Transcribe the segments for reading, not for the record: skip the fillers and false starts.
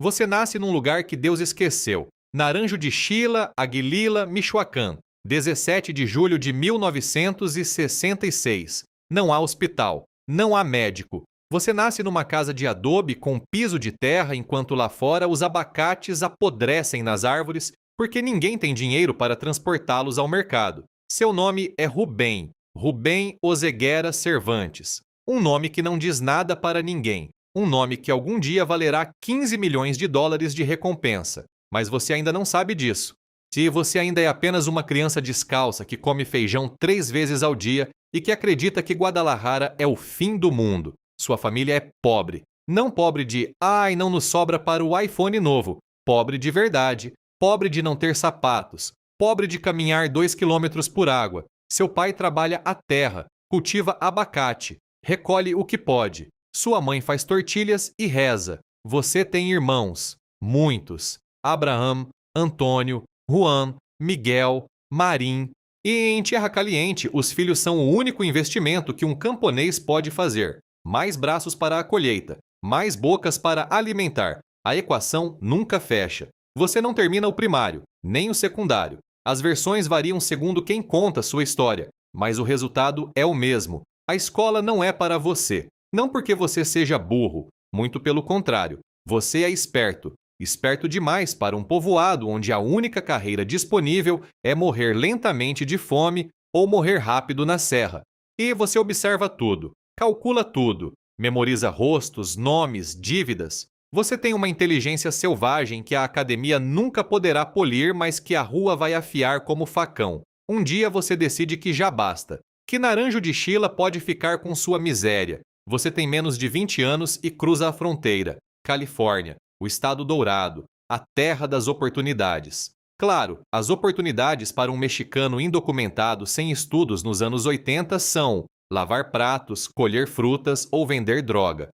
Você nasce num lugar que Deus esqueceu. Naranjo de Chila, Aguililla, Michoacán. 17 de julho de 1966. Não há hospital. Não há médico. Você nasce numa casa de adobe com piso de terra, enquanto lá fora os abacates apodrecem nas árvores porque ninguém tem dinheiro para transportá-los ao mercado. Seu nome é Rubem, Rubem Oseguera Cervantes. Um nome que não diz nada para ninguém. Um nome que algum dia valerá 15 milhões de dólares de recompensa. Mas você ainda não sabe disso. Se você ainda é apenas uma criança descalça que come feijão 3 vezes ao dia e que acredita que Guadalajara é o fim do mundo, sua família é pobre. Não pobre de, ai, não nos sobra para o iPhone novo. Pobre de verdade. Pobre de não ter sapatos. Pobre de caminhar 2 quilômetros por água. Seu pai trabalha a terra, cultiva abacate, recolhe o que pode. Sua mãe faz tortilhas e reza. Você tem irmãos. Muitos. Abraham, Antônio, Juan, Miguel, Marim. E em Terra Caliente, os filhos são o único investimento que um camponês pode fazer. Mais braços para a colheita, mais bocas para alimentar. A equação nunca fecha. Você não termina o primário, nem o secundário. As versões variam segundo quem conta sua história, mas o resultado é o mesmo. A escola não é para você. Não porque você seja burro, muito pelo contrário. Você é esperto. Esperto demais para um povoado onde a única carreira disponível é morrer lentamente de fome ou morrer rápido na serra. E você observa tudo. Calcula tudo, memoriza rostos, nomes, dívidas. Você tem uma inteligência selvagem que a academia nunca poderá polir, mas que a rua vai afiar como facão. Um dia você decide que já basta, que Naranjo de Chila pode ficar com sua miséria. Você tem menos de 20 anos e cruza a fronteira. Califórnia, o estado dourado, a terra das oportunidades. Claro, as oportunidades para um mexicano indocumentado sem estudos nos anos 80 são lavar pratos, colher frutas ou vender droga.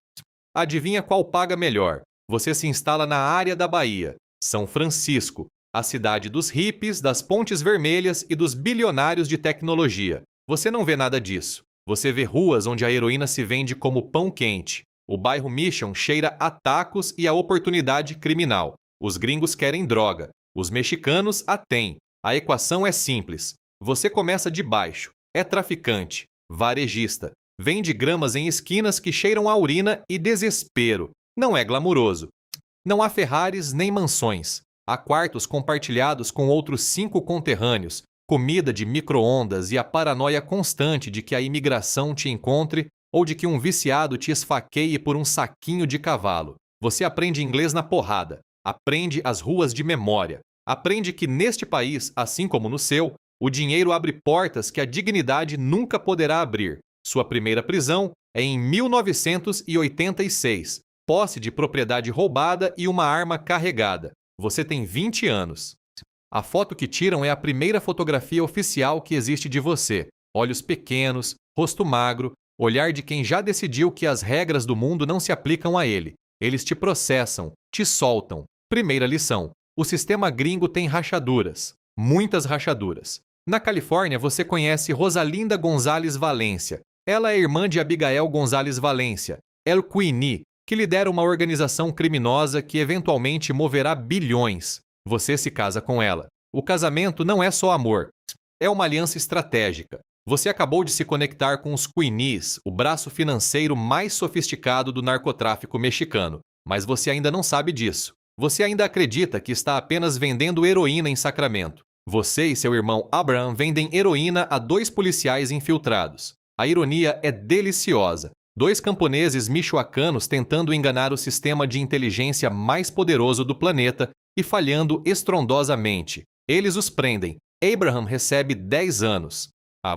Adivinha qual paga melhor? Você se instala na área da Bahia, São Francisco, a cidade dos hippies, das pontes vermelhas e dos bilionários de tecnologia. Você não vê nada disso. Você vê ruas onde a heroína se vende como pão quente. O bairro Mission cheira a tacos e a oportunidade criminal. Os gringos querem droga. Os mexicanos a têm. A equação é simples. Você começa de baixo. É traficante. Varejista. Vende gramas em esquinas que cheiram a urina e desespero. Não é glamuroso. Não há Ferraris nem mansões. Há quartos compartilhados com outros 5 conterrâneos, comida de micro-ondas e a paranoia constante de que a imigração te encontre ou de que um viciado te esfaqueie por um saquinho de cavalo. Você aprende inglês na porrada. Aprende as ruas de memória. Aprende que neste país, assim como no seu, o dinheiro abre portas que a dignidade nunca poderá abrir. Sua primeira prisão é em 1986. Posse de propriedade roubada e uma arma carregada. Você tem 20 anos. A foto que tiram é a primeira fotografia oficial que existe de você. Olhos pequenos, rosto magro, olhar de quem já decidiu que as regras do mundo não se aplicam a ele. Eles te processam, te soltam. Primeira lição. O sistema gringo tem rachaduras. Muitas rachaduras. Na Califórnia, você conhece Rosalinda Gonzalez Valência. Ela é irmã de Abigail Gonzalez Valência, El Queenie, que lidera uma organização criminosa que eventualmente moverá bilhões. Você se casa com ela. O casamento não é só amor. É uma aliança estratégica. Você acabou de se conectar com os Queenies, o braço financeiro mais sofisticado do narcotráfico mexicano. Mas você ainda não sabe disso. Você ainda acredita que está apenas vendendo heroína em Sacramento. Você e seu irmão Abraham vendem heroína a 2 policiais infiltrados. A ironia é deliciosa. 2 camponeses michoacanos tentando enganar o sistema de inteligência mais poderoso do planeta e falhando estrondosamente. Eles os prendem. Abraham recebe 10 anos.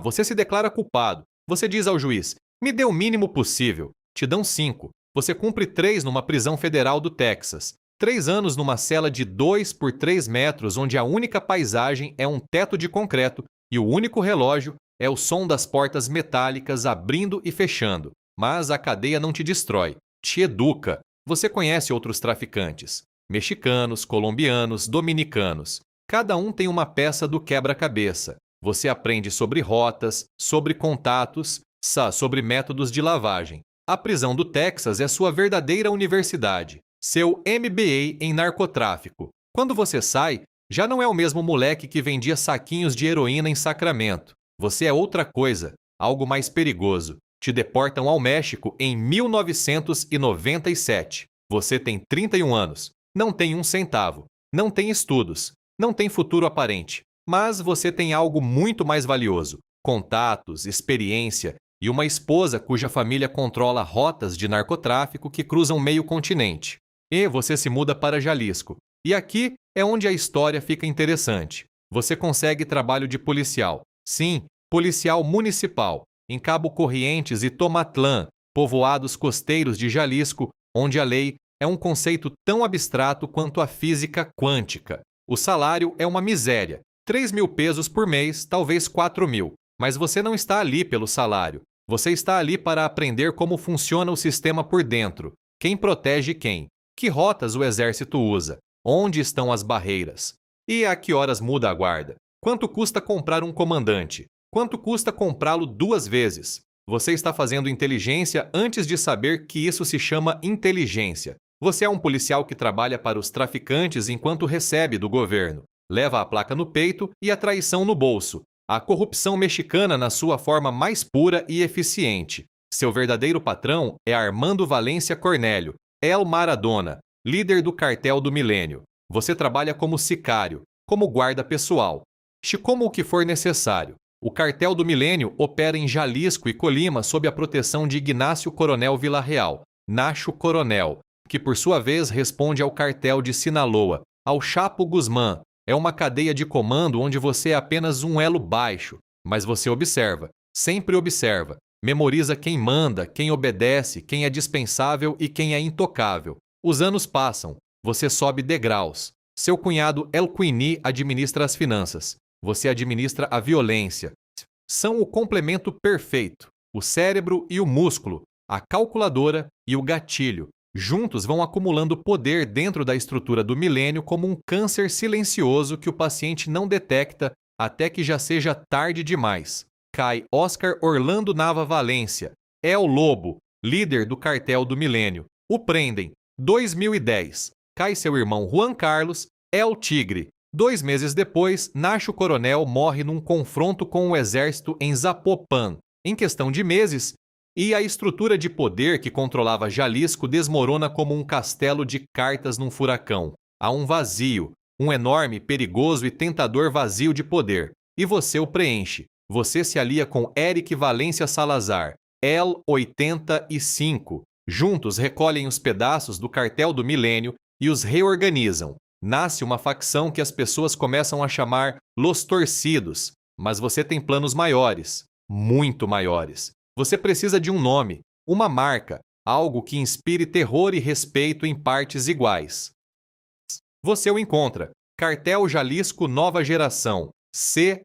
Você se declara culpado. Você diz ao juiz, me dê o mínimo possível. Te dão 5. Você cumpre 3 numa prisão federal do Texas. 3 anos numa cela de 2 por 3 metros onde a única paisagem é um teto de concreto e o único relógio é o som das portas metálicas abrindo e fechando. Mas a cadeia não te destrói, te educa. Você conhece outros traficantes. Mexicanos, colombianos, dominicanos. Cada um tem uma peça do quebra-cabeça. Você aprende sobre rotas, sobre contatos, sobre métodos de lavagem. A prisão do Texas é sua verdadeira universidade. Seu MBA em narcotráfico. Quando você sai, já não é o mesmo moleque que vendia saquinhos de heroína em Sacramento. Você é outra coisa, algo mais perigoso. Te deportam ao México em 1997. Você tem 31 anos, não tem um centavo, não tem estudos, não tem futuro aparente, mas você tem algo muito mais valioso: contatos, experiência e uma esposa cuja família controla rotas de narcotráfico que cruzam meio continente. E você se muda para Jalisco. E aqui é onde a história fica interessante. Você consegue trabalho de policial. Sim, policial municipal, em Cabo Corrientes e Tomatlán, povoados costeiros de Jalisco, onde a lei é um conceito tão abstrato quanto a física quântica. O salário é uma miséria, 3.000 pesos por mês, talvez 4.000. Mas você não está ali pelo salário. Você está ali para aprender como funciona o sistema por dentro. Quem protege quem? Que rotas o exército usa? Onde estão as barreiras? E a que horas muda a guarda? Quanto custa comprar um comandante? Quanto custa comprá-lo 2 vezes? Você está fazendo inteligência antes de saber que isso se chama inteligência. Você é um policial que trabalha para os traficantes enquanto recebe do governo. Leva a placa no peito e a traição no bolso. A corrupção mexicana na sua forma mais pura e eficiente. Seu verdadeiro patrão é Armando Valência Cornélio, El Maradona, líder do cartel do milênio. Você trabalha como sicário, como guarda pessoal, como o que for necessário. O cartel do milênio opera em Jalisco e Colima sob a proteção de Ignácio Coronel Villarreal, Nacho Coronel, que por sua vez responde ao cartel de Sinaloa, ao Chapo Guzmán. É uma cadeia de comando onde você é apenas um elo baixo, mas você observa, sempre observa, memoriza quem manda, quem obedece, quem é dispensável e quem é intocável. Os anos passam, você sobe degraus. Seu cunhado El Quini administra as finanças, você administra a violência. São o complemento perfeito, o cérebro e o músculo, a calculadora e o gatilho. Juntos vão acumulando poder dentro da estrutura do milênio como um câncer silencioso que o paciente não detecta até que já seja tarde demais. Cai Oscar Orlando Nava Valência. É o Lobo, líder do cartel do milênio. O prendem. 2010. Cai seu irmão Juan Carlos. É o Tigre. 2 meses depois, Nacho Coronel morre num confronto com o exército em Zapopan. Em questão de meses, e a estrutura de poder que controlava Jalisco desmorona como um castelo de cartas num furacão. Há um vazio, um enorme, perigoso e tentador vazio de poder. E você o preenche. Você se alia com Eric Valência Salazar, El 85. Juntos recolhem os pedaços do cartel do milênio e os reorganizam. Nasce uma facção que as pessoas começam a chamar Los Torcidos. Mas você tem planos maiores, muito maiores. Você precisa de um nome, uma marca, algo que inspire terror e respeito em partes iguais. Você o encontra. Cartel Jalisco Nova Geração, CJNG.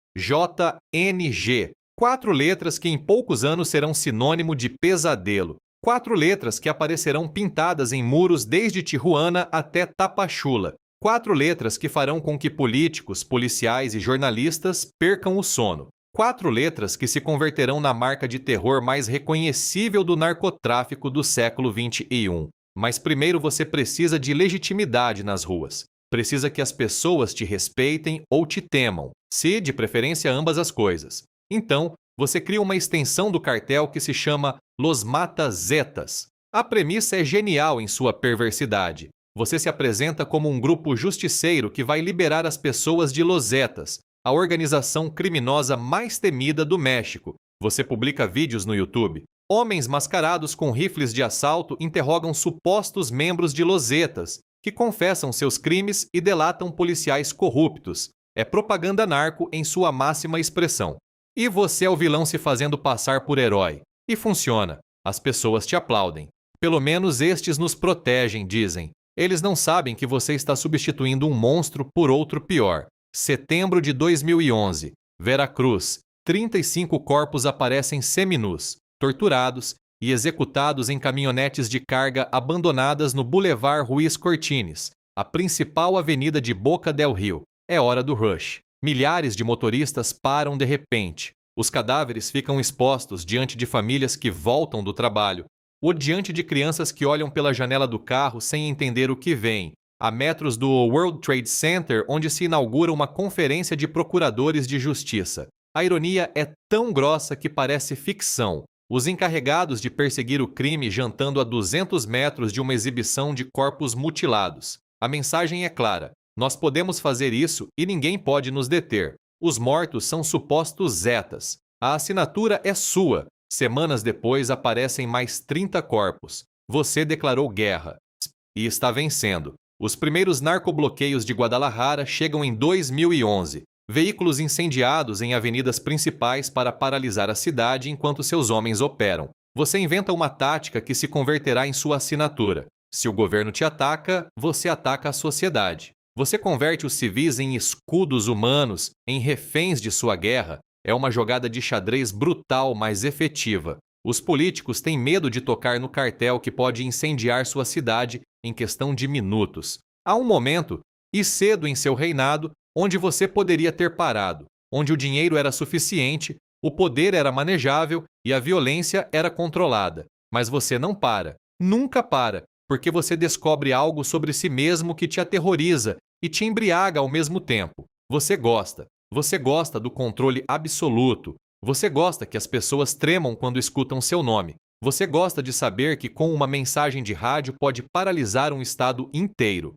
4 letras que em poucos anos serão sinônimo de pesadelo. 4 letras que aparecerão pintadas em muros desde Tijuana até Tapachula. 4 letras que farão com que políticos, policiais e jornalistas percam o sono. 4 letras que se converterão na marca de terror mais reconhecível do narcotráfico do século XXI. Mas primeiro você precisa de legitimidade nas ruas. Precisa que as pessoas te respeitem ou te temam, se de preferência ambas as coisas. Então, você cria uma extensão do cartel que se chama Los Mata Zetas. A premissa é genial em sua perversidade. Você se apresenta como um grupo justiceiro que vai liberar as pessoas de Los Zetas, a organização criminosa mais temida do México. Você publica vídeos no YouTube. Homens mascarados com rifles de assalto interrogam supostos membros de Los Zetas, que confessam seus crimes e delatam policiais corruptos. É propaganda narco em sua máxima expressão. E você é o vilão se fazendo passar por herói. E funciona. As pessoas te aplaudem. Pelo menos estes nos protegem, dizem. Eles não sabem que você está substituindo um monstro por outro pior. Setembro de 2011. Veracruz. 35 corpos aparecem seminus, torturados e executados em caminhonetes de carga abandonadas no Boulevard Ruiz Cortines, a principal avenida de Boca del Rio. É hora do rush. Milhares de motoristas param de repente. Os cadáveres ficam expostos diante de famílias que voltam do trabalho. odiante de crianças que olham pela janela do carro sem entender o que vem, a metros do World Trade Center, onde se inaugura uma conferência de procuradores de justiça. A ironia é tão grossa que parece ficção. Os encarregados de perseguir o crime jantando a 200 metros de uma exibição de corpos mutilados. A mensagem é clara: nós podemos fazer isso e ninguém pode nos deter. Os mortos são supostos zetas. A assinatura é sua. Semanas depois aparecem mais 30 corpos. Você declarou guerra. E está vencendo. Os primeiros narcobloqueios de Guadalajara chegam em 2011. Veículos incendiados em avenidas principais para paralisar a cidade enquanto seus homens operam. Você inventa uma tática que se converterá em sua assinatura. Se o governo te ataca, você ataca a sociedade. Você converte os civis em escudos humanos, em reféns de sua guerra. É uma jogada de xadrez brutal, mas efetiva. Os políticos têm medo de tocar no cartel que pode incendiar sua cidade em questão de minutos. Há um momento, e cedo em seu reinado, onde você poderia ter parado, onde o dinheiro era suficiente, o poder era manejável e a violência era controlada. Mas você não para, nunca para, porque você descobre algo sobre si mesmo que te aterroriza e te embriaga ao mesmo tempo. Você gosta do controle absoluto. Você gosta que as pessoas tremam quando escutam seu nome. Você gosta de saber que com uma mensagem de rádio pode paralisar um estado inteiro.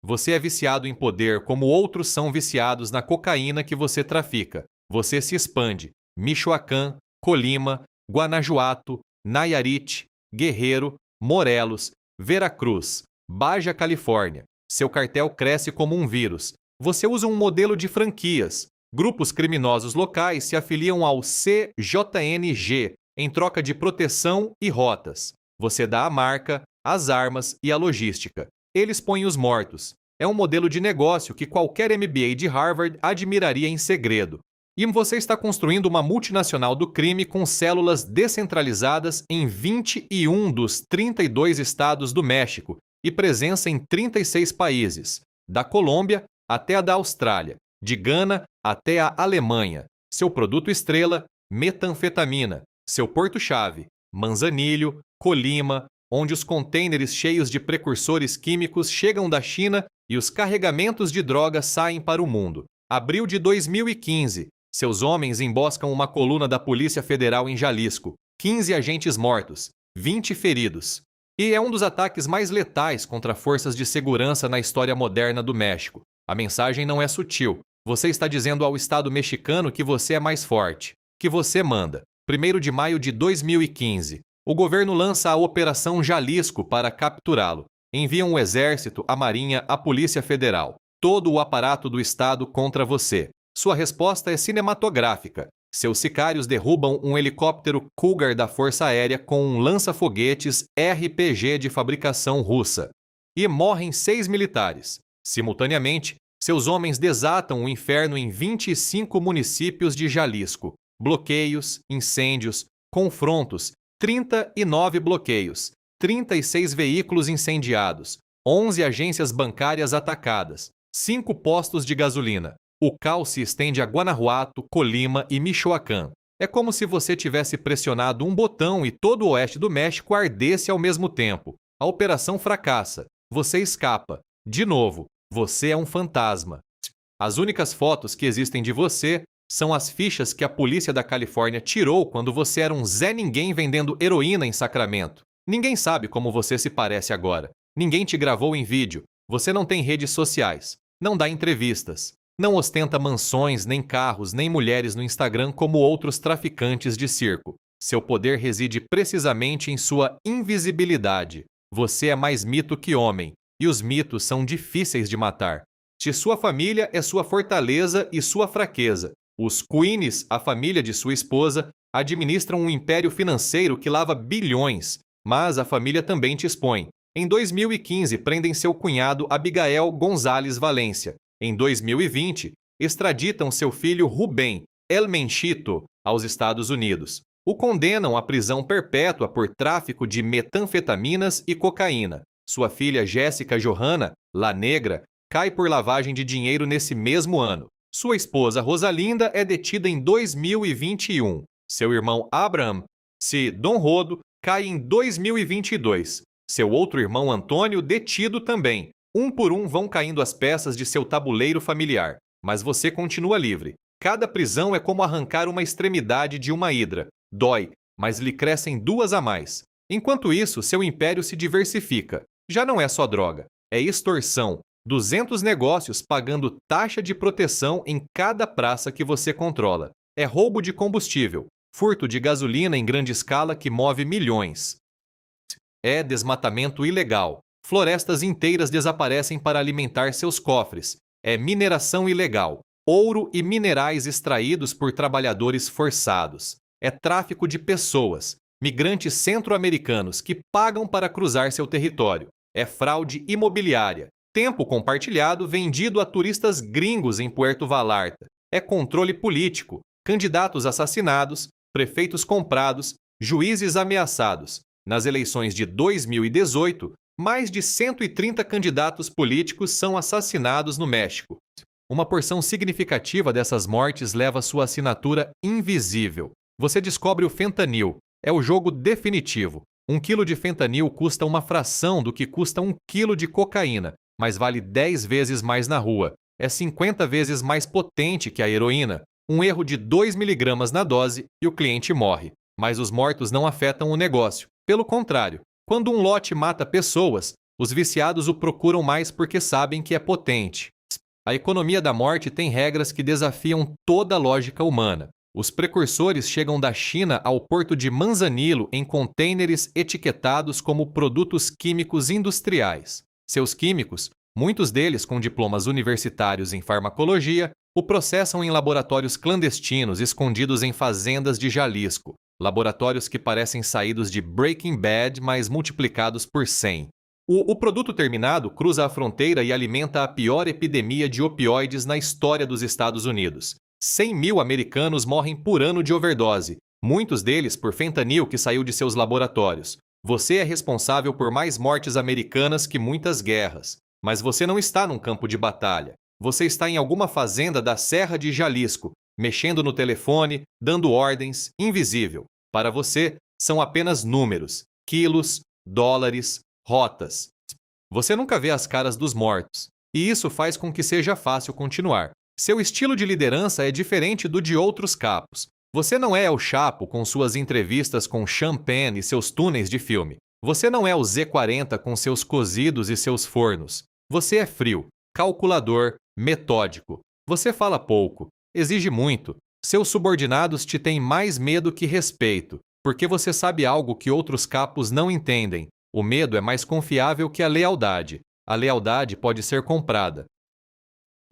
Você é viciado em poder como outros são viciados na cocaína que você trafica. Você se expande. Michoacán, Colima, Guanajuato, Nayarit, Guerreiro, Morelos, Veracruz, Baja Califórnia. Seu cartel cresce como um vírus. Você usa um modelo de franquias. Grupos criminosos locais se afiliam ao CJNG em troca de proteção e rotas. Você dá a marca, as armas e a logística. Eles põem os mortos. É um modelo de negócio que qualquer MBA de Harvard admiraria em segredo. E você está construindo uma multinacional do crime com células descentralizadas em 21 dos 32 estados do México e presença em 36 países, da Colômbia até a da Austrália, de Gana até a Alemanha. Seu produto estrela, metanfetamina. Seu porto-chave, Manzanillo, Colima, onde os contêineres cheios de precursores químicos chegam da China e os carregamentos de drogas saem para o mundo. Abril de 2015, seus homens emboscam uma coluna da Polícia Federal em Jalisco. 15 agentes mortos, 20 feridos. E é um dos ataques mais letais contra forças de segurança na história moderna do México. A mensagem não é sutil. Você está dizendo ao Estado mexicano que você é mais forte, que você manda. 1º de maio de 2015. O governo lança a Operação Jalisco para capturá-lo. Enviam o Exército, a Marinha, a Polícia Federal. Todo o aparato do Estado contra você. Sua resposta é cinematográfica. Seus sicários derrubam um helicóptero Cougar da Força Aérea com um lança-foguetes RPG de fabricação russa. E morrem 6 militares. Simultaneamente, seus homens desatam o inferno em 25 municípios de Jalisco. Bloqueios, incêndios, confrontos, 39 bloqueios, 36 veículos incendiados, 11 agências bancárias atacadas, 5 postos de gasolina. O caos se estende a Guanajuato, Colima e Michoacán. É como se você tivesse pressionado um botão e todo o oeste do México ardesse ao mesmo tempo. A operação fracassa. Você escapa. De novo, você é um fantasma. As únicas fotos que existem de você são as fichas que a polícia da Califórnia tirou quando você era um Zé Ninguém vendendo heroína em Sacramento. Ninguém sabe como você se parece agora. Ninguém te gravou em vídeo. Você não tem redes sociais. Não dá entrevistas. Não ostenta mansões, nem carros, nem mulheres no Instagram como outros traficantes de circo. Seu poder reside precisamente em sua invisibilidade. Você é mais mito que homem, e os mitos são difíceis de matar. Se sua família é sua fortaleza e sua fraqueza. Os Queens, a família de sua esposa, administram um império financeiro que lava bilhões, mas a família também te expõe. Em 2015, prendem seu cunhado Abigael González Valência. Em 2020, extraditam seu filho Rubén El Menchito aos Estados Unidos. O condenam à prisão perpétua por tráfico de metanfetaminas e cocaína. Sua filha Jéssica Johanna, La Negra, cai por lavagem de dinheiro nesse mesmo ano. Sua esposa Rosalinda é detida em 2021. Seu irmão Abraham C. Donrodo cai em 2022. Seu outro irmão Antônio detido também. Um por um vão caindo as peças de seu tabuleiro familiar. Mas você continua livre. Cada prisão é como arrancar uma extremidade de uma hidra. Dói, mas lhe crescem duas a mais. Enquanto isso, seu império se diversifica. Já não é só droga, é extorsão. 200 negócios pagando taxa de proteção em cada praça que você controla. É roubo de combustível, furto de gasolina em grande escala que move milhões. É desmatamento ilegal. Florestas inteiras desaparecem para alimentar seus cofres. É mineração ilegal. Ouro e minerais extraídos por trabalhadores forçados. É tráfico de pessoas. Migrantes centro-americanos que pagam para cruzar seu território. É fraude imobiliária. Tempo compartilhado vendido a turistas gringos em Puerto Vallarta. É controle político. Candidatos assassinados, prefeitos comprados, juízes ameaçados. Nas eleições de 2018, mais de 130 candidatos políticos são assassinados no México. Uma porção significativa dessas mortes leva sua assinatura invisível. Você descobre o fentanil. É o jogo definitivo. 1 quilo de fentanil custa uma fração do que custa 1 quilo de cocaína, mas vale 10 vezes mais na rua. É 50 vezes mais potente que a heroína. Um erro de 2 miligramas na dose e o cliente morre. Mas os mortos não afetam o negócio. Pelo contrário, quando um lote mata pessoas, os viciados o procuram mais porque sabem que é potente. A economia da morte tem regras que desafiam toda a lógica humana. Os precursores chegam da China ao porto de Manzanillo em contêineres etiquetados como produtos químicos industriais. Seus químicos, muitos deles com diplomas universitários em farmacologia, o processam em laboratórios clandestinos escondidos em fazendas de Jalisco. Laboratórios que parecem saídos de Breaking Bad, mas multiplicados por 100. O produto terminado cruza a fronteira e alimenta a pior epidemia de opioides na história dos Estados Unidos. 100 mil americanos morrem por ano de overdose, muitos deles por fentanil que saiu de seus laboratórios. Você é responsável por mais mortes americanas que muitas guerras. Mas você não está num campo de batalha. Você está em alguma fazenda da Serra de Jalisco, mexendo no telefone, dando ordens, invisível. Para você, são apenas números, quilos, dólares, rotas. Você nunca vê as caras dos mortos, e isso faz com que seja fácil continuar. Seu estilo de liderança é diferente do de outros capos. Você não é o Chapo com suas entrevistas com champanhe e seus túneis de filme. Você não é o Z40 com seus cozidos e seus fornos. Você é frio, calculador, metódico. Você fala pouco, exige muito. Seus subordinados te têm mais medo que respeito, porque você sabe algo que outros capos não entendem. O medo é mais confiável que a lealdade. A lealdade pode ser comprada.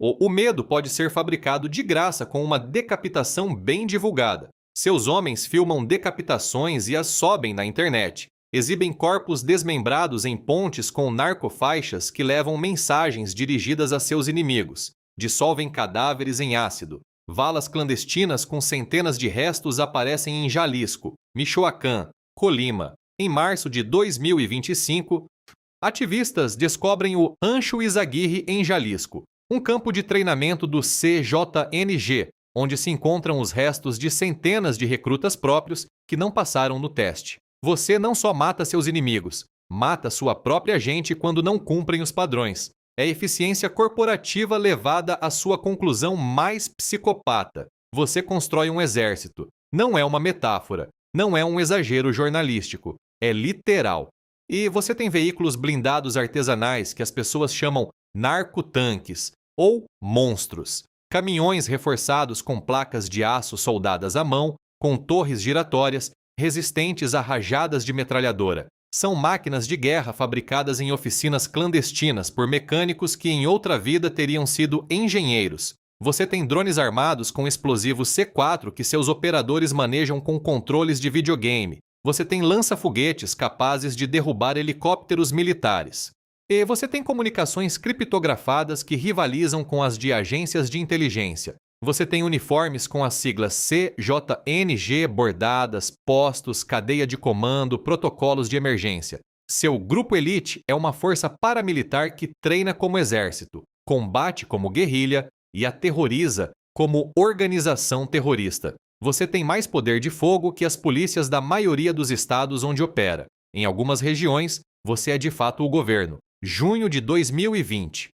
O medo pode ser fabricado de graça com uma decapitação bem divulgada. Seus homens filmam decapitações e as sobem na internet. Exibem corpos desmembrados em pontes com narcofaixas que levam mensagens dirigidas a seus inimigos. Dissolvem cadáveres em ácido. Valas clandestinas com centenas de restos aparecem em Jalisco, Michoacán, Colima. Em março de 2025, ativistas descobrem o Rancho Izaguirre em Jalisco, um campo de treinamento do CJNG, onde se encontram os restos de centenas de recrutas próprios que não passaram no teste. Você não só mata seus inimigos, mata sua própria gente quando não cumprem os padrões. É eficiência corporativa levada à sua conclusão mais psicopata. Você constrói um exército. Não é uma metáfora, não é um exagero jornalístico, é literal. E você tem veículos blindados artesanais que as pessoas chamam narcotanques ou monstros. Caminhões reforçados com placas de aço soldadas à mão, com torres giratórias, resistentes a rajadas de metralhadora. São máquinas de guerra fabricadas em oficinas clandestinas por mecânicos que em outra vida teriam sido engenheiros. Você tem drones armados com explosivos C4 que seus operadores manejam com controles de videogame. Você tem lança-foguetes capazes de derrubar helicópteros militares. E você tem comunicações criptografadas que rivalizam com as de agências de inteligência. Você tem uniformes com as siglas CJNG bordadas, postos, cadeia de comando, protocolos de emergência. Seu grupo elite é uma força paramilitar que treina como exército, combate como guerrilha e aterroriza como organização terrorista. Você tem mais poder de fogo que as polícias da maioria dos estados onde opera. Em algumas regiões, você é de fato o governo. Junho de 2020.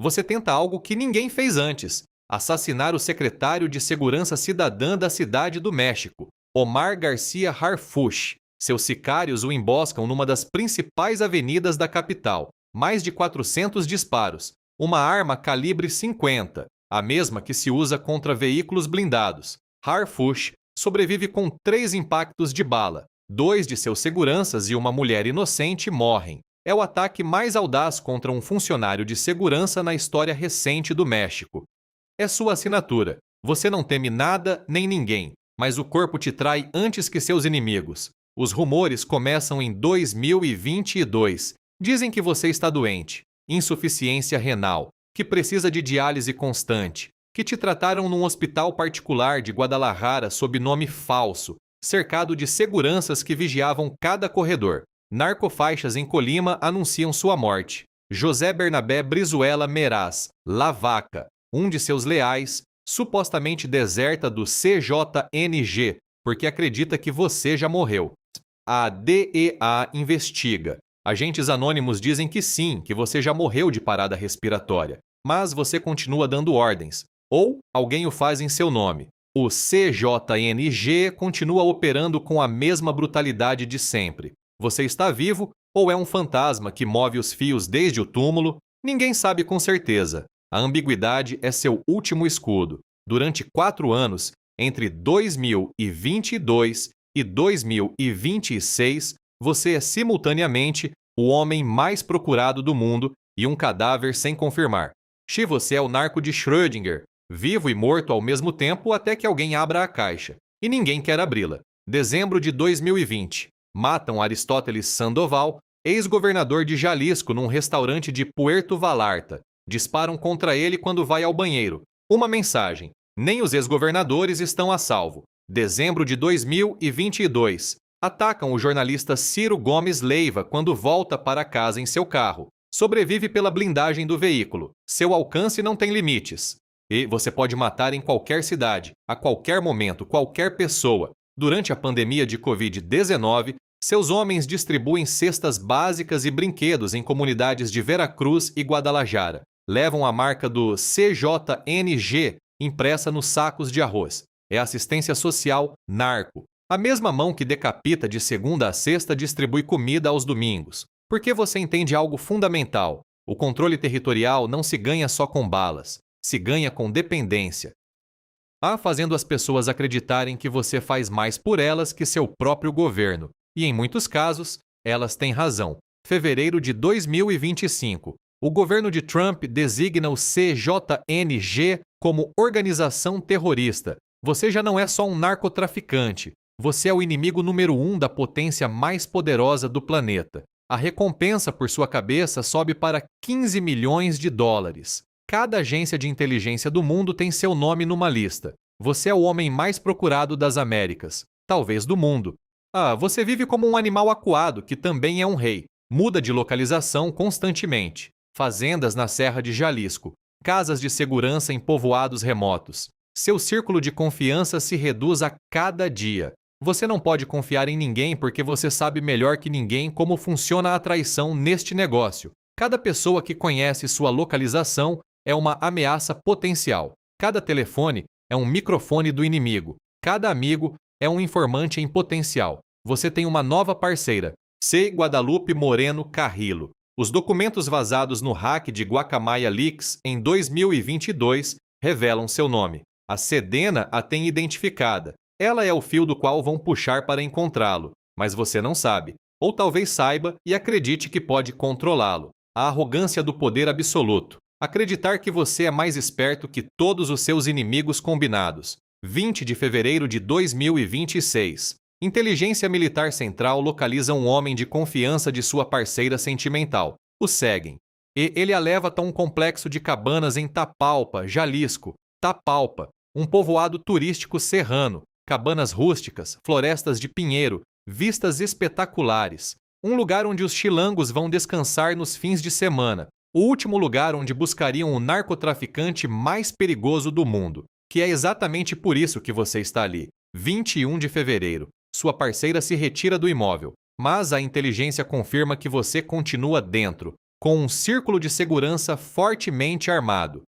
Você tenta algo que ninguém fez antes: assassinar o secretário de Segurança Cidadã da Cidade do México, Omar Garcia Harfuch. Seus sicários o emboscam numa das principais avenidas da capital. Mais de 400 disparos. Uma arma calibre 50, a mesma que se usa contra veículos blindados. Harfuch sobrevive com 3 impactos de bala. 2 de seus seguranças e uma mulher inocente morrem. É o ataque mais audaz contra um funcionário de segurança na história recente do México. É sua assinatura. Você não teme nada nem ninguém, mas o corpo te trai antes que seus inimigos. Os rumores começam em 2022. Dizem que você está doente, insuficiência renal, que precisa de diálise constante, que te trataram num hospital particular de Guadalajara sob nome falso, cercado de seguranças que vigiavam cada corredor. Narcofaixas em Colima anunciam sua morte. José Bernabé Brizuela Meraz, La Vaca, um de seus leais, supostamente deserta do CJNG, porque acredita que você já morreu. A DEA investiga. Agentes anônimos dizem que sim, que você já morreu de parada respiratória, mas você continua dando ordens, ou alguém o faz em seu nome. O CJNG continua operando com a mesma brutalidade de sempre. Você está vivo ou é um fantasma que move os fios desde o túmulo? Ninguém sabe com certeza. A ambiguidade é seu último escudo. Durante 4 anos, entre 2022 e 2026, você é simultaneamente o homem mais procurado do mundo e um cadáver sem confirmar. Você é o narco de Schrödinger, vivo e morto ao mesmo tempo até que alguém abra a caixa. E ninguém quer abri-la. Dezembro de 2020. Matam Aristóteles Sandoval, ex-governador de Jalisco, num restaurante de Puerto Vallarta. Disparam contra ele quando vai ao banheiro. Uma mensagem: nem os ex-governadores estão a salvo. Dezembro de 2022. Atacam o jornalista Ciro Gomes Leiva quando volta para casa em seu carro. Sobrevive pela blindagem do veículo. Seu alcance não tem limites. E você pode matar em qualquer cidade, a qualquer momento, qualquer pessoa. Durante a pandemia de Covid-19, seus homens distribuem cestas básicas e brinquedos em comunidades de Veracruz e Guadalajara. Levam a marca do CJNG impressa nos sacos de arroz. É assistência social narco. A mesma mão que decapita de segunda a sexta distribui comida aos domingos. Porque você entende algo fundamental: o controle territorial não se ganha só com balas, se ganha com dependência. Fazendo as pessoas acreditarem que você faz mais por elas que seu próprio governo. E em muitos casos, elas têm razão. Fevereiro de 2025. O governo de Trump designa o CJNG como organização terrorista. Você já não é só um narcotraficante. Você é o inimigo número 1 da potência mais poderosa do planeta. A recompensa por sua cabeça sobe para 15 milhões de dólares. Cada agência de inteligência do mundo tem seu nome numa lista. Você é o homem mais procurado das Américas, talvez do mundo. Você vive como um animal acuado que também é um rei. Muda de localização constantemente. Fazendas na Serra de Jalisco. Casas de segurança em povoados remotos. Seu círculo de confiança se reduz a cada dia. Você não pode confiar em ninguém porque você sabe melhor que ninguém como funciona a traição neste negócio. Cada pessoa que conhece sua localização é uma ameaça potencial. Cada telefone é um microfone do inimigo. Cada amigo é um informante em potencial. Você tem uma nova parceira, C. Guadalupe Moreno Carrillo. Os documentos vazados no hack de Guacamaya Leaks em 2022 revelam seu nome. A Sedena a tem identificada. Ela é o fio do qual vão puxar para encontrá-lo, mas você não sabe. Ou talvez saiba e acredite que pode controlá-lo. A arrogância do poder absoluto. Acreditar que você é mais esperto que todos os seus inimigos combinados. 20 de fevereiro de 2026. Inteligência Militar Central localiza um homem de confiança de sua parceira sentimental. O seguem. E ele a leva até um complexo de cabanas em Tapalpa, Jalisco. Tapalpa, um povoado turístico serrano. Cabanas rústicas, florestas de pinheiro, vistas espetaculares. Um lugar onde os chilangos vão descansar nos fins de semana. O último lugar onde buscariam o narcotraficante mais perigoso do mundo. Que é exatamente por isso que você está ali. 21 de fevereiro. Sua parceira se retira do imóvel, mas a inteligência confirma que você continua dentro, com um círculo de segurança fortemente armado.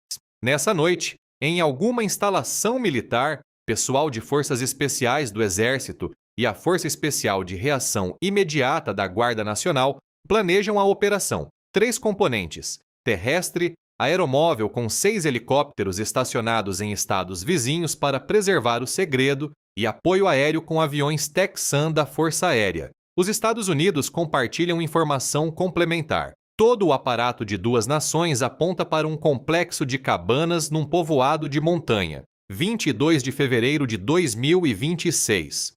Nessa noite, em alguma instalação militar, pessoal de forças especiais do Exército e a Força Especial de Reação Imediata da Guarda Nacional planejam a operação. 3 componentes: terrestre, aeromóvel com 6 helicópteros estacionados em estados vizinhos para preservar o segredo e apoio aéreo com aviões Texan da Força Aérea. Os Estados Unidos compartilham informação complementar. Todo o aparato de 2 nações aponta para um complexo de cabanas num povoado de montanha. 22 de fevereiro de 2026.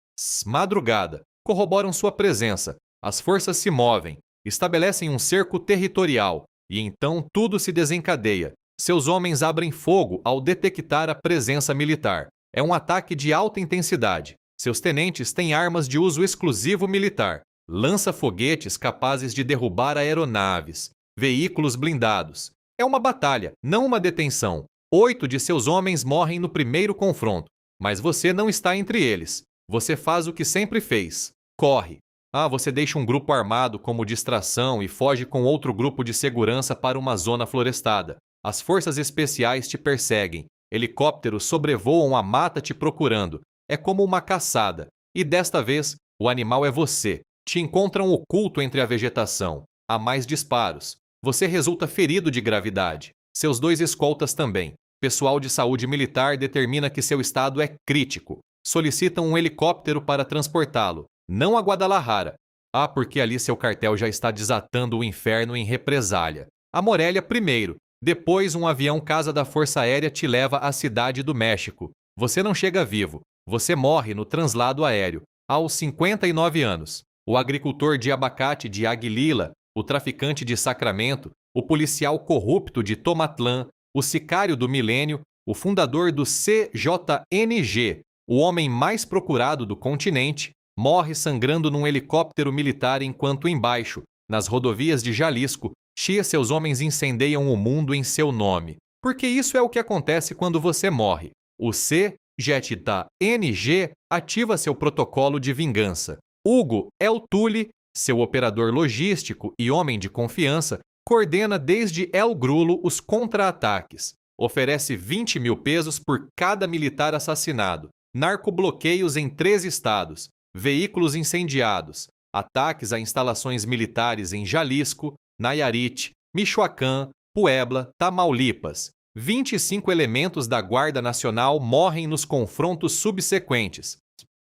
Madrugada. Corroboram sua presença. As forças se movem, estabelecem um cerco territorial e então tudo se desencadeia. Seus homens abrem fogo ao detectar a presença militar. É um ataque de alta intensidade. Seus tenentes têm armas de uso exclusivo militar. Lança-foguetes capazes de derrubar aeronaves, veículos blindados. É uma batalha, não uma detenção. 8 de seus homens morrem no primeiro confronto, mas você não está entre eles. Você faz o que sempre fez. Corre. Você deixa um grupo armado como distração e foge com outro grupo de segurança para uma zona florestada. As forças especiais te perseguem. Helicópteros sobrevoam a mata te procurando. É como uma caçada. E desta vez, o animal é você. Te encontram oculto entre a vegetação. Há mais disparos. Você resulta ferido de gravidade. Seus 2 escoltas também. Pessoal de saúde militar determina que seu estado é crítico. Solicitam um helicóptero para transportá-lo. Não a Guadalajara. Porque ali seu cartel já está desatando o inferno em represália. A Morelia primeiro. Depois, um avião casa da Força Aérea te leva à cidade do México. Você não chega vivo. Você morre no translado aéreo, aos 59 anos. O agricultor de abacate de Aguililla, o traficante de Sacramento, o policial corrupto de Tomatlán, o sicário do milênio, o fundador do CJNG, o homem mais procurado do continente, morre sangrando num helicóptero militar enquanto embaixo, nas rodovias de Jalisco, Xia e seus homens incendeiam o mundo em seu nome. Porque isso é o que acontece quando você morre. O CJNG ativa seu protocolo de vingança. Hugo El Tully, seu operador logístico e homem de confiança, coordena desde El Grulo os contra-ataques. Oferece 20 mil pesos por cada militar assassinado. Narcobloqueios em 3 estados. Veículos incendiados. Ataques a instalações militares em Jalisco, Nayarit, Michoacán, Puebla, Tamaulipas. 25 elementos da Guarda Nacional morrem nos confrontos subsequentes.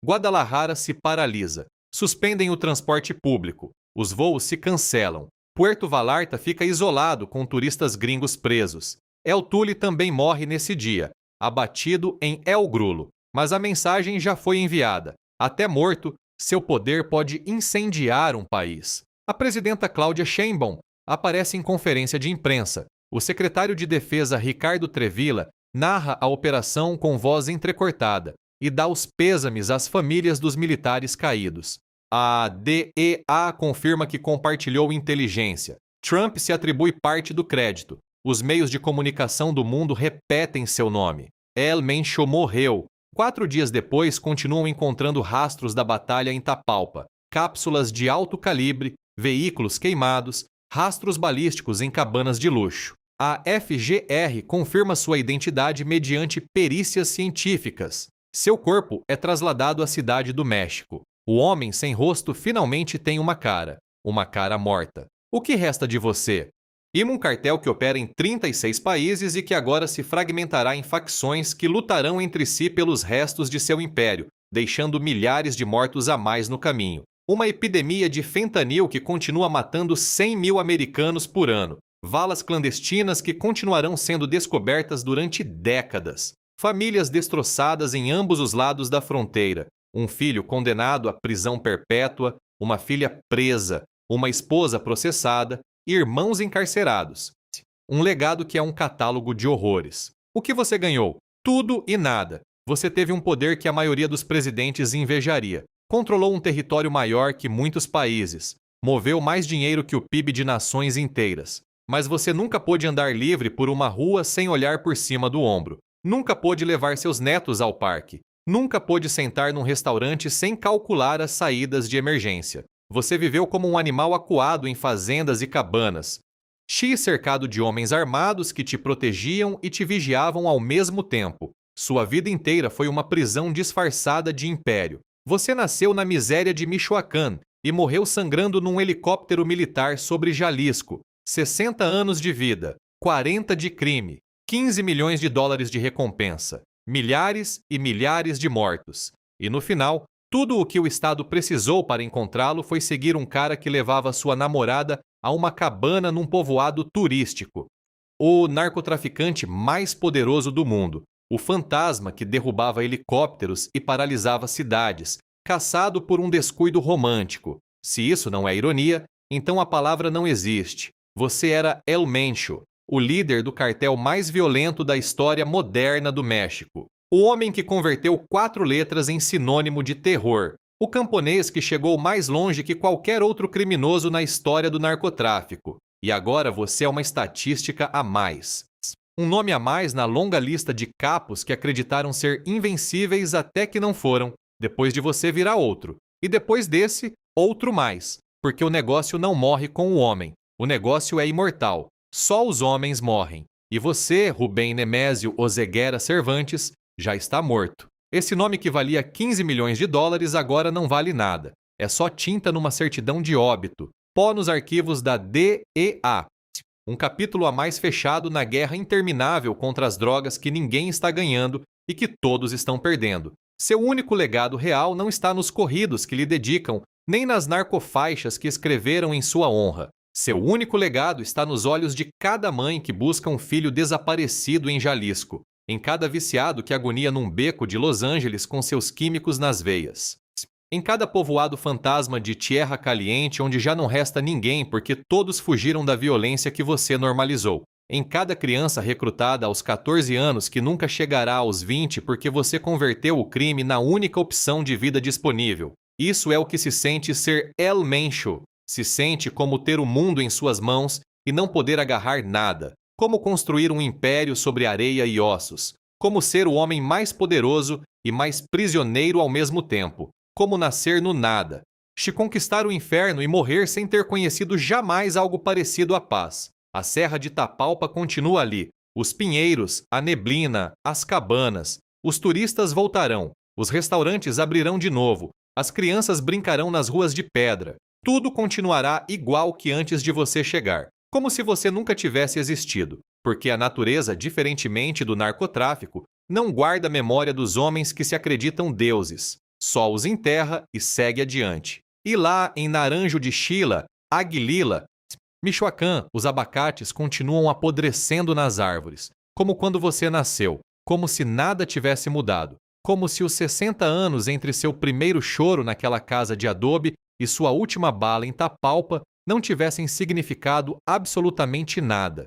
Guadalajara se paralisa. Suspendem o transporte público. Os voos se cancelam. Puerto Vallarta fica isolado com turistas gringos presos. El Tully também morre nesse dia, abatido em El Grulo. Mas a mensagem já foi enviada. Até morto, seu poder pode incendiar um país. A presidenta Cláudia Sheinbaum aparece em conferência de imprensa. O secretário de Defesa Ricardo Trevilla narra a operação com voz entrecortada e dá os pêsames às famílias dos militares caídos. A DEA confirma que compartilhou inteligência. Trump se atribui parte do crédito. Os meios de comunicação do mundo repetem seu nome. El Mencho morreu. 4 dias depois, continuam encontrando rastros da batalha em Tapalpa. Cápsulas de alto calibre, veículos queimados, rastros balísticos em cabanas de luxo. A FGR confirma sua identidade mediante perícias científicas. Seu corpo é trasladado à cidade do México. O homem sem rosto finalmente tem uma cara morta. O que resta de você? Um cartel que opera em 36 países e que agora se fragmentará em facções que lutarão entre si pelos restos de seu império, deixando milhares de mortos a mais no caminho. Uma epidemia de fentanil que continua matando 100 mil americanos por ano. Valas clandestinas que continuarão sendo descobertas durante décadas. Famílias destroçadas em ambos os lados da fronteira. Um filho condenado à prisão perpétua, uma filha presa, uma esposa processada, irmãos encarcerados. Um legado que é um catálogo de horrores. O que você ganhou? Tudo e nada. Você teve um poder que a maioria dos presidentes invejaria. Controlou um território maior que muitos países. Moveu mais dinheiro que o PIB de nações inteiras. Mas você nunca pôde andar livre por uma rua sem olhar por cima do ombro. Nunca pôde levar seus netos ao parque. Nunca pôde sentar num restaurante sem calcular as saídas de emergência. Você viveu como um animal acuado em fazendas e cabanas. X cercado de homens armados que te protegiam e te vigiavam ao mesmo tempo. Sua vida inteira foi uma prisão disfarçada de império. Você nasceu na miséria de Michoacán e morreu sangrando num helicóptero militar sobre Jalisco. 60 anos de vida, 40 de crime, 15 milhões de dólares de recompensa, milhares e milhares de mortos. E no final, tudo o que o Estado precisou para encontrá-lo foi seguir um cara que levava sua namorada a uma cabana num povoado turístico. O narcotraficante mais poderoso do mundo, o fantasma que derrubava helicópteros e paralisava cidades, caçado por um descuido romântico. Se isso não é ironia, então a palavra não existe. Você era El Mencho, o líder do cartel mais violento da história moderna do México. O homem que converteu 4 letras em sinônimo de terror. O camponês que chegou mais longe que qualquer outro criminoso na história do narcotráfico. E agora você é uma estatística a mais. Um nome a mais na longa lista de capos que acreditaram ser invencíveis até que não foram. Depois de você virá outro. E depois desse, outro mais. Porque o negócio não morre com o homem. O negócio é imortal. Só os homens morrem. E você, Rubem Nemésio Oseguera Cervantes, já está morto. Esse nome que valia 15 milhões de dólares agora não vale nada. É só tinta numa certidão de óbito. Pó nos arquivos da DEA. Um capítulo a mais fechado na guerra interminável contra as drogas que ninguém está ganhando e que todos estão perdendo. Seu único legado real não está nos corridos que lhe dedicam, nem nas narcofaixas que escreveram em sua honra. Seu único legado está nos olhos de cada mãe que busca um filho desaparecido em Jalisco, em cada viciado que agonia num beco de Los Angeles com seus químicos nas veias. Em cada povoado fantasma de Tierra Caliente onde já não resta ninguém porque todos fugiram da violência que você normalizou. Em cada criança recrutada aos 14 anos que nunca chegará aos 20 porque você converteu o crime na única opção de vida disponível. Isso é o que se sente ser El Mencho. Se sente como ter o mundo em suas mãos e não poder agarrar nada. Como construir um império sobre areia e ossos. Como ser o homem mais poderoso e mais prisioneiro ao mesmo tempo. Como nascer no nada. Se conquistar o inferno e morrer sem ter conhecido jamais algo parecido à paz. A Serra de Tapalpa continua ali. Os pinheiros, a neblina, as cabanas. Os turistas voltarão. Os restaurantes abrirão de novo. As crianças brincarão nas ruas de pedra. Tudo continuará igual que antes de você chegar. Como se você nunca tivesse existido. Porque a natureza, diferentemente do narcotráfico, não guarda a memória dos homens que se acreditam deuses. Só os enterra e segue adiante. E lá, em Naranjo de Chila, Aguilila, Michoacán, os abacates continuam apodrecendo nas árvores. Como quando você nasceu. Como se nada tivesse mudado. Como se os 60 anos entre seu primeiro choro naquela casa de adobe e sua última bala em Tapalpa não tivessem significado absolutamente nada.